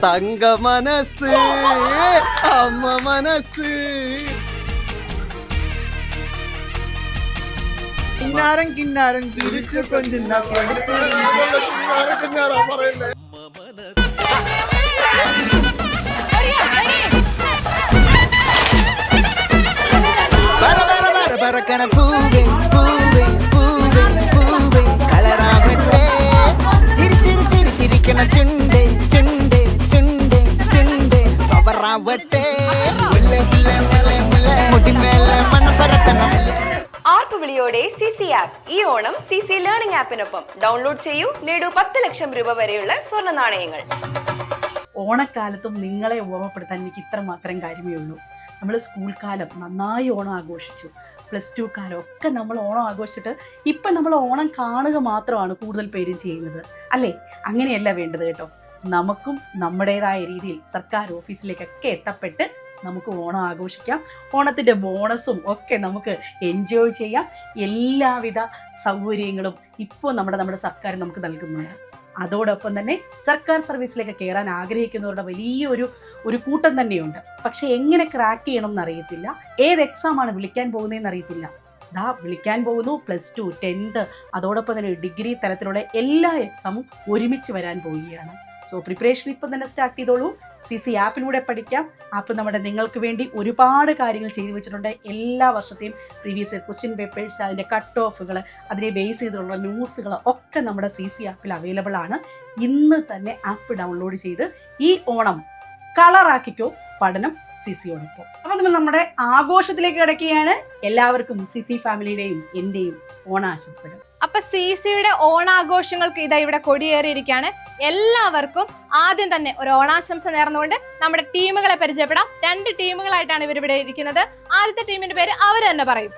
തങ്ക മനസ്സ് അമ്മ മനസ്സ് കിന്നാരം കിന്നാരം ചിരിച്ചു കൊഞ്ചുന്ന പറക്കണ പൂവേ പൂവേ പൂവേ പൂവേ കളറാവട്ടെ ചിരി ചിരി ചിരി ചിരിക്കണ ചുണ്ടേ ചുണ്ടേ ചുണ്ടേ ചുണ്ടേ പവറാവട്ടെ മുടിമേലെ മണ്ണ പറക്കണം. ആർപ്പുവിളിയോടെ സിസി ആപ്പ് ഈ ഓണം സിസി ലേണിംഗ് ആപ്പിനൊപ്പം ഡൗൺലോഡ് ചെയ്യൂ, നേടൂ 10 ലക്ഷം രൂപ വരെയുള്ള സ്വർണ്ണ നാണയങ്ങൾ. ഓണക്കാലത്തും നിങ്ങളെ ഓർമ്മപ്പെടുത്താൻ എനിക്ക് ഇത്ര മാത്രം കാര്യമേ ഉള്ളൂ. നമ്മൾ സ്കൂൾ കാലം നന്നായി ഓണം ആഘോഷിച്ചു, +2 കാലം ഒക്കെ നമ്മൾ ഓണം ആഘോഷിച്ചിട്ട് ഇപ്പം നമ്മൾ ഓണം കാണുക മാത്രമാണ് കൂടുതൽ പേരും ചെയ്യുന്നത് അല്ലേ? അങ്ങനെയല്ല വേണ്ടത് കേട്ടോ. നമുക്കും നമ്മുടേതായ രീതിയിൽ സർക്കാർ ഓഫീസിലേക്കൊക്കെ എത്തപ്പെട്ട് നമുക്ക് ഓണം ആഘോഷിക്കാം. ഓണത്തിൻ്റെ ബോണസും ഒക്കെ നമുക്ക് എൻജോയ് ചെയ്യാം. എല്ലാവിധ സൗകര്യങ്ങളും ഇപ്പോൾ നമ്മുടെ സർക്കാർ നമുക്ക് നൽകുന്നുണ്ട്. അതോടൊപ്പം തന്നെ സർക്കാർ സർവീസിലേക്ക് കയറാൻ ആഗ്രഹിക്കുന്നവരുടെ വലിയൊരു കൂട്ടം തന്നെയുണ്ട്. പക്ഷെ എങ്ങനെ ക്രാക്ക് ചെയ്യണം എന്നറിയത്തില്ല, ഏത് എക്സാമാണ് വിളിക്കാൻ പോകുന്നതെന്ന് അറിയത്തില്ല. വിളിക്കാൻ പോകുന്നു +2, 10th, അതോടൊപ്പം തന്നെ ഡിഗ്രി തലത്തിലുള്ള എല്ലാ എക്സാമും ഒരുമിച്ച് വരാൻ പോവുകയാണ്. സോ പ്രിപ്പറേഷൻ ഇപ്പം തന്നെ സ്റ്റാർട്ട് ചെയ്തോളൂ. സിസി ആപ്പിലൂടെ പഠിക്കാം. ആപ്പ് നിങ്ങൾക്ക് വേണ്ടി ഒരുപാട് കാര്യങ്ങൾ ചെയ്തു വെച്ചിട്ടുണ്ട്. എല്ലാ വർഷത്തെയും പ്രീവിയസ് ഇയർ ക്വസ്റ്റ്യൻ പേപ്പേഴ്സ്, അതിൻ്റെ കട്ട് ഓഫുകൾ, അതിനെ ബേസ് ചെയ്തിട്ടുള്ള ന്യൂസുകൾ ഒക്കെ നമ്മുടെ സിസി ആപ്പിൽ അവൈലബിൾ ആണ്. ഇന്ന് തന്നെ ആപ്പ് ഡൗൺലോഡ് ചെയ്ത് ഈ ഓണം കളറാക്കിക്കോ, പഠനം സിസിയോടൊപ്പം. അപ്പം നമ്മൾ നമ്മുടെ ആഘോഷത്തിലേക്ക് കിടക്കുകയാണ്. എല്ലാവർക്കും സിസി ഫാമിലിയുടെയും എൻ്റെയും ഓണാശംസകൾ. അപ്പൊ സിസിയുടെ ഓണാഘോഷങ്ങൾക്ക് ഇതാ ഇവിടെ കൊടിയേറിയിരിക്കുകയാണ്. എല്ലാവർക്കും ആദ്യം തന്നെ ഒരു ഓണാശംസ നേർന്നുകൊണ്ട് നമ്മുടെ ടീമുകളെ പരിചയപ്പെടാം. 2 ടീമുകളായിട്ടാണ് ഇവരിവിടെ ഇരിക്കുന്നത്. ആദ്യത്തെ ടീമിന്റെ പേര് അവർ തന്നെ പറയും.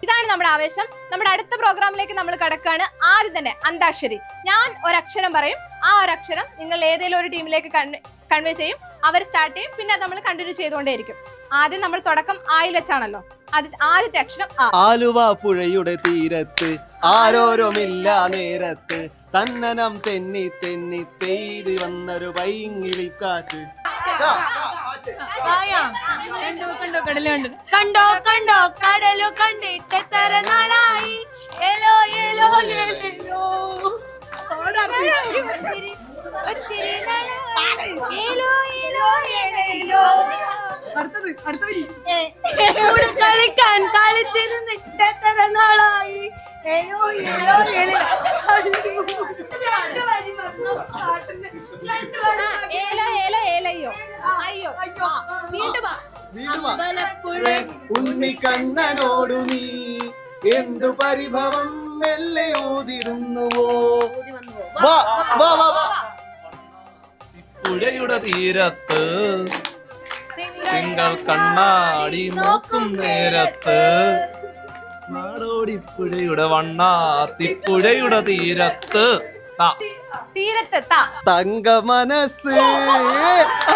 ഇതാണ് നമ്മുടെ ആവേശം. നമ്മുടെ അടുത്ത പ്രോഗ്രാമിലേക്ക് നമ്മൾ കടക്കാണ്. ആദ്യം തന്നെ അന്താക്ഷരി. ഞാൻ ഒരക്ഷരം പറയും, ആ ഒരക്ഷരം നിങ്ങൾ ഏതെങ്കിലും ഒരു ടീമിലേക്ക് കൺവേ ചെയ്യും. അവർ സ്റ്റാർട്ട് ചെയ്യും, പിന്നെ നമ്മൾ കണ്ടിന്യൂ ചെയ്തുകൊണ്ടേയിരിക്കും. ആദ്യം നമ്മൾ തുടക്കം ആയിൽ വെച്ചാണല്ലോ. ആദ്യത്തെ അക്ഷരം ആ. ആലുവ പുഴയുടെ തീരത്ത് ആരോരുമില്ല നേരത്ത് തന്നനം തെന്നി തെന്നി തെയ്ത് വന്നൊരു പൈങ്ങിളിക്കാറ്റ്. കണ്ടോ കണ്ടോ കടലു കണ്ടിട്ട് എത്ര നാളായി. എലോ എലോ എലോ കളിക്കാൻ കളിച്ചിരുന്നിട്ട് എത്ര നാളായി. എലോ എലോ എലോ ഉണ്ണിക്കണ്ണനോടു നീ എന്തു പരിഭവം മെല്ലെ ഓതിരുന്നുവോ. പുഴയുടെ തീരത്ത് തിങ്കൾ കണ്ണാടി നോക്കും നേരത്ത് നാടോടി പുഴയുടെ വണ്ണാത്തിപ്പുഴയുടെ തീരത്ത് തങ്ക മനസ്സ്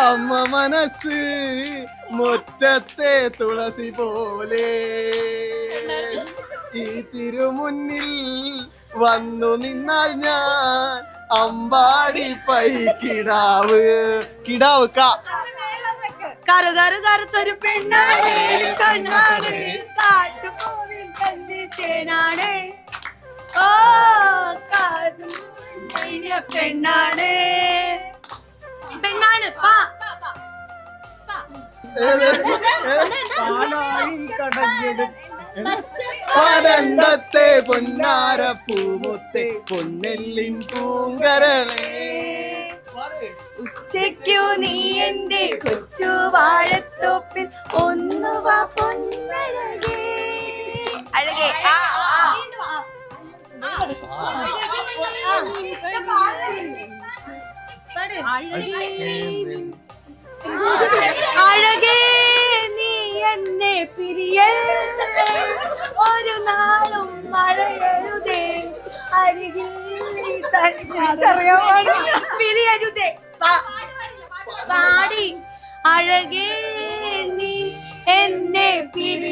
അമ്മ മനസ്സ് മുറ്റത്തെ തുളസി പോലെ ഈ തിരുമുന്നിൽ വന്നു നിന്നാൽ ഞാൻ അമ്പാടി പൈ കിടാവ് കിടാവ് കറു കറു കറുത്തൊരു പെണ്ണാണ് കണ്ണാണ് കാട്ടുപോവിൽ കണ്ടിത്തേനാണ്. ഓ കാട്ടു പെണ്ണാണ് പെണ്ണാണ് പടന്തത്തെ പൊന്നാര പൂമുത്തെ പൊന്നെല്ലിൻ പൂങ്കരളേ. ഉച്ചയ്ക്കു നീ എന്റെ കൊച്ചു വാഴത്തോപ്പിൽ ഒന്നുവാ പൊന്നഴകേ അഴകേ. അഴകേ നീ എന്നെ പിരിയല്ലേ ഒരു നാളും മഴയരുതേ അരികിൽ പിരിയരുതേ പാടി. അഴകേ നീ എന്നെ പിരി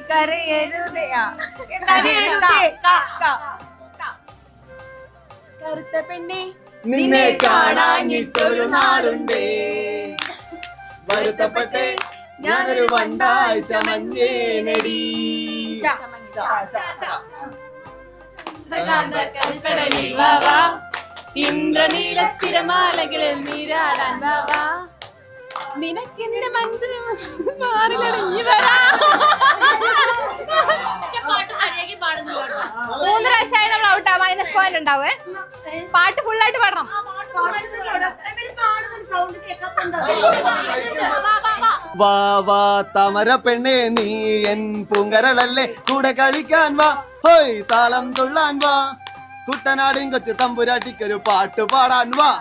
കരയരുതേ കരയരുതേ. കറുത്ത പെണ്ണെ നിന്നെ കാണാഞ്ഞിട്ടൊരു നാടുണ്ടേ, വരുത്തപ്പെട്ടേ ഞാനൊരു വണ്ടായി ചമഞ്ഞേനടി. കൽപ്പടലിൽ വാവാ, ഇന്ദ്രനീല തിരമാലകളിൽ നീരാടാൻ വാവാ, നിനക്കെന്റെ മഞ്ചിൽ മാറിലറിഞ്ഞു വരാ. 3 പ്രാവശ്യമായി നമ്മൾ ഔട്ടാ. -പോയിന്റ് ഉണ്ടാവേ. പാട്ട് ഫുള്ളായിട്ട് പാടണം. വാ വാ തമര പെണ്ണേ നീ എൻ പൂങ്കരളല്ലേ, കൂടെ കളിക്കാൻ വാ, ഹോയ് താളം തുള്ളാൻ വാ, കുട്ടനാടിൻ കൊച്ചു തമ്പുരാട്ടിക്കൊരു പാട്ട് പാടാൻ വാ.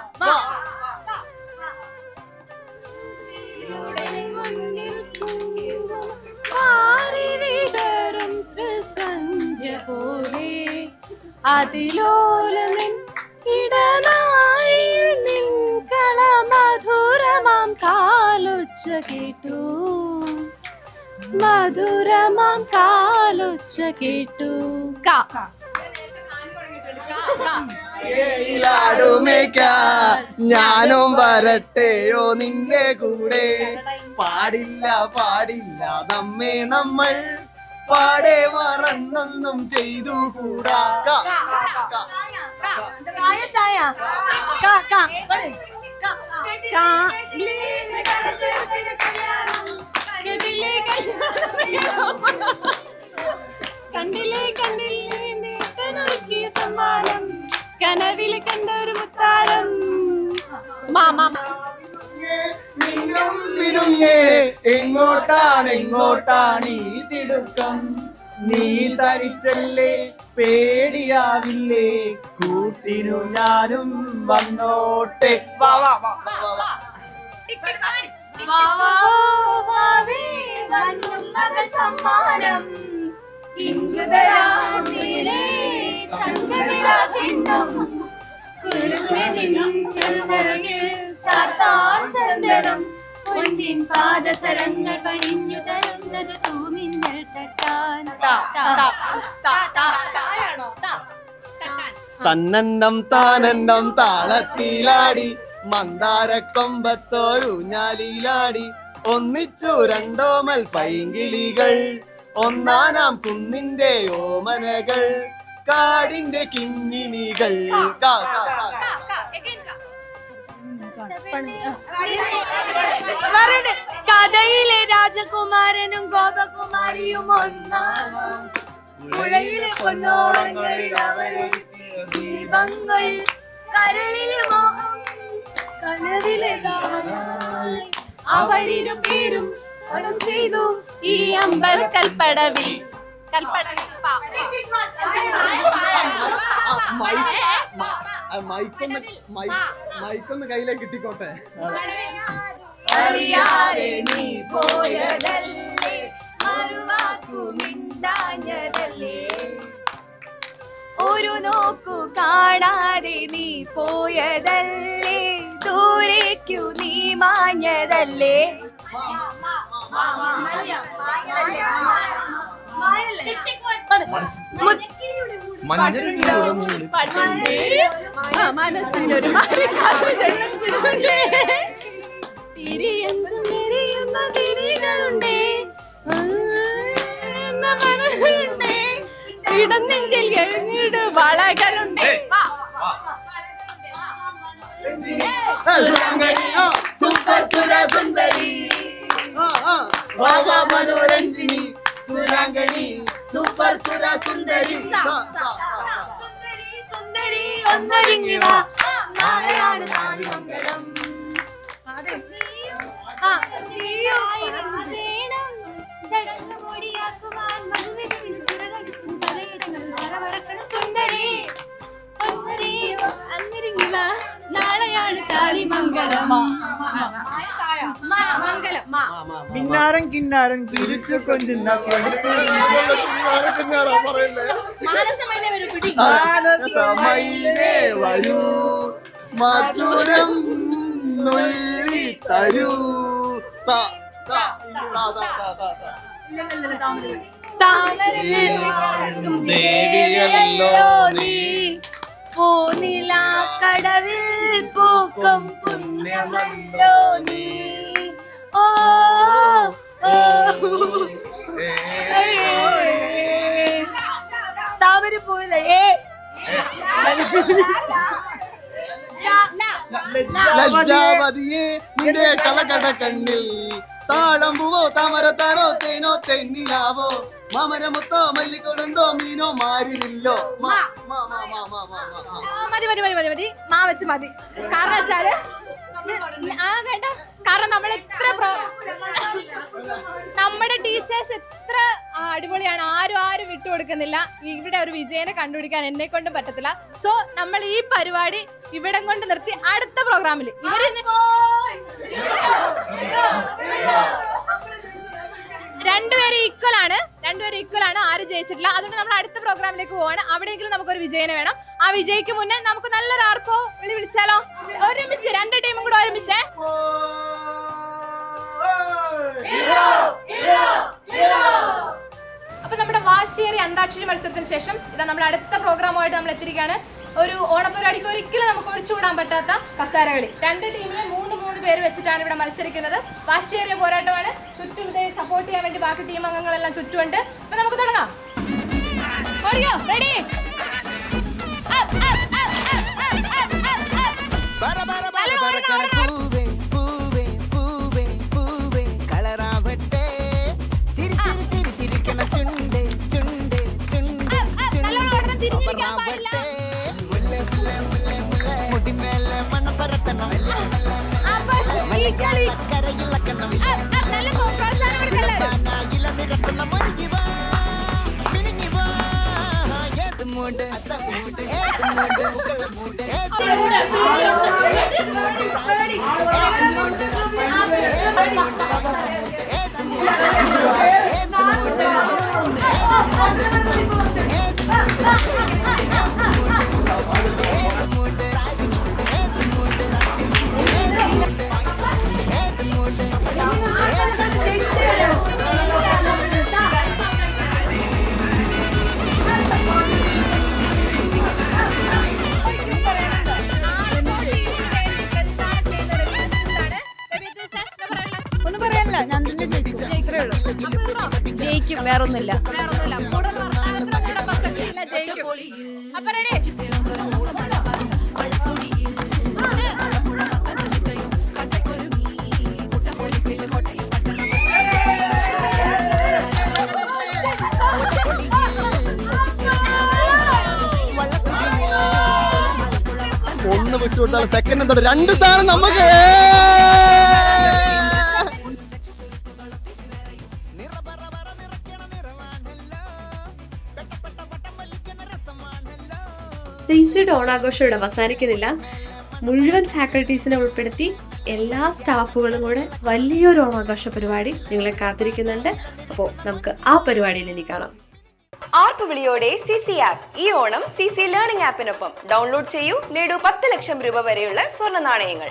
അതിലോലമിൻ ഇടനാഴിയിൽ നിൻ കളമധുരമാം കാലൊച്ച കേട്ടു, മധുരമാം കാലൊച്ച കേട്ടു. ഞാനും വരട്ടെയോ നിന്റെ കൂടെ, പാടില്ല പാടില്ല നമ്മെ നമ്മൾ പാടെ മറന്നൊന്നും ചെയ്തു കൂടാ. ചായ കണ്ടില്ലേ കണ്ടില്ലേ നേട്ടനൊരുക്കിയ സമ്മാനം, കനവില് കണ്ടൊരു മുത്താരം. എങ്ങോട്ടാണ് ഈ തിടുക്കം, നീ തനിച്ചല്ലേ പേടിയാവില്ലേ, കൂട്ടിനു ഞാനും വന്നോട്ടെ. വാ വാ വാ വാ. സമ്മാനം ചന്ദനം പൊന്നിൻ പാദസരങ്ങൾ പണിഞ്ഞു തരുന്നത് തൂമിന്നൽ തട്ടാൻ. തന്നന്നം താനന്നം താളത്തിലാടി, മന്ദാരക്കൊമ്പത്തോരു ഞാലിലാടി, ഒന്നിച്ചു രണ്ടോമൽ പൈങ്കിളികൾ, ഒന്നാനാം കുന്നിന്റെ ഓമനകൾ, കാടിന്റെ കിങ്ങിണികൾ. കഥയിലെ രാജകുമാരനും ഗോപകുമാരിയും ഒന്നാം പുഴയിലെ പൊന്നോളങ്ങളിൽ അവരൊഴുക്കിയ ദീപങ്ങൾ, കരളിലെ മോഹം കനവിലെ ദാഹമായി, അവരിരു പേരും പണം ചെയ്തു ഈ അമ്പലക്കൽപ്പടവിൽ. മൈക്കൊന്ന് കയ്യിലേക്ക് കിട്ടിക്കോട്ടെ. അറിയാതെ നീ പോയതല്ലേ, മറുവാക്കു മിണ്ടാഞ്ഞതല്ലേ, ഒരു നോക്കു കാണാതെ നീ പോയതല്ലേ, ദൂരേക്കു നീ മാഞ്ഞതല്ലേ. മനസ്സിനൊരു തിരിയഞ്ചും തിരിയുന്ന തിരികളുണ്ടേ, മനസ്സുണ്ടേ, ഇടനെഞ്ചിൽ കഴിഞ്ഞിട് വളകളുണ്ടേ. സൂപ്പർ സുരസുന്ദരി, മനോരഞ്ജിനി സുരാംഗണി, സൂപ്പർ സുരസുന്ദരി. സുന്ദരി ഒന്നൊരുങ്ങി വാ, നാളെയാണ് നാളിമംഗളം. ചടങ്ങ് മോടിയാക്കുവാൻ മധുവിധുവിന് ചിറകടിച്ചും പലയിടങ്ങളിൽ വരവറക്കണം. സുന്ദരി സുന്ദരി അന്നിരുങ്ങി വാ, നാളെയാണ് താലിമംഗലം. കിന്നാരം കിന്നാരം ചിരിച്ചു കൊഞ്ചുന്ന മാനസമൈനേ വരൂ, മധുരം നുള്ളി തരൂ. താമരയിൽ ദേവിയല്ലോ നീ പൂനില കടവിൽ പൂക്കും പുണ്യമല്ലോ നീ. ഓ താമര പോലെ ലജ്ജാവതിയെ നിന്റെ കളകട കണ്ണിൽ താഴമ്പുവോ താമരത്താരോ തേനോ തെന്നിലാവോ മാമരമുത്തോ മല്ലിക്കൊടുന്തോ മീനോ മാരില്ലോ. മതി മതി മതി മതി മതി മാ വെച്ച് മതി. കാരണം വെച്ചാല് വേണ്ട, കാരണം നമ്മുടെ ടീച്ചേഴ്സ് എത്ര അടിപൊളിയാണ്. ആരും വിട്ടുകൊടുക്കുന്നില്ല. ഇവിടെ ഒരു വിജയനെ കണ്ടുപിടിക്കാൻ എന്നെ കൊണ്ടും പറ്റത്തില്ല. സോ നമ്മൾ ഈ പരിപാടി ഇവിടം കൊണ്ട് നിർത്തി അടുത്ത പ്രോഗ്രാമിൽ രണ്ടുപേരും ഈക്വൽ ആണ്. ആരും ജയിച്ചിട്ടില്ല. അതുകൊണ്ട് നമ്മൾ അടുത്ത പ്രോഗ്രാമിലേക്ക് പോവാണ്. അവിടെയെങ്കിലും നമുക്കൊരു വിജയനെ വേണം. ആ വിജയിക്ക് മുന്നേ നമുക്ക് നല്ലൊരു ആർപ്പോ വിളിച്ചാലോ? ഒരുമിച്ച് രണ്ട് ടീമും കൂടെ ഒരുമിച്ചേ. അപ്പൊ നമ്മുടെ വാശിയേറിയ അന്താക്ഷരി മത്സരത്തിന് ശേഷം ഇതാ നമ്മുടെ അടുത്ത പ്രോഗ്രാമുമായിട്ട് നമ്മൾ എത്തിയിരിക്കുകയാണ്. ഒരു ഓണപ്പരിപാടിക്ക് ഒരിക്കലും നമുക്ക് ഒഴിച്ചുകൂടാൻ പറ്റാത്ത കസാരകളി. രണ്ട് ടീമിലെ മൂന്ന് പേര് വെച്ചിട്ടാണ് ഇവിടെ മത്സരിക്കുന്നത്. വാശിയേറിയ പോരാട്ടമാണ്. ചുറ്റും ഇതേ സപ്പോർട്ട് ചെയ്യാൻ വേണ്ടി ബാക്കി ടീം അംഗങ്ങളെല്ലാം ചുറ്റുമുണ്ട്. അപ്പൊ നമുക്ക് തുടങ്ങാം. ഓടിയോ? റെഡി? ജയിക്കും, വേറൊന്നുമില്ല. അപ്പൊ റെഡി? ഒന്ന് വിട്ടുകൊടുത്താൽ സെക്കൻഡ് എന്താ 2 സ്ഥാനം നമുക്ക്. സിസിയുടെ ഓണാഘോഷം ഇവിടെ അവസാനിക്കുന്നില്ല. മുഴുവൻ ഫാക്കൽറ്റീസിനെ ഉൾപ്പെടുത്തി എല്ലാ സ്റ്റാഫുകളും കൂടെ വലിയൊരു ഓണാഘോഷ പരിപാടി നിങ്ങളെ കാത്തിരിക്കുന്നുണ്ട്. അപ്പോൾ നമുക്ക് ആ പരിപാടിയിൽ ഇനി കാണാം. ആർപ്പുവിളിയോടെ സിസി ആപ്പ് ഈ ഓണം സിസി ലേണിംഗ് ആപ്പിനൊപ്പം ഡൗൺലോഡ് ചെയ്യൂ, നേടൂ 10 ലക്ഷം രൂപ വരെയുള്ള സ്വർണ്ണ നാണയങ്ങൾ.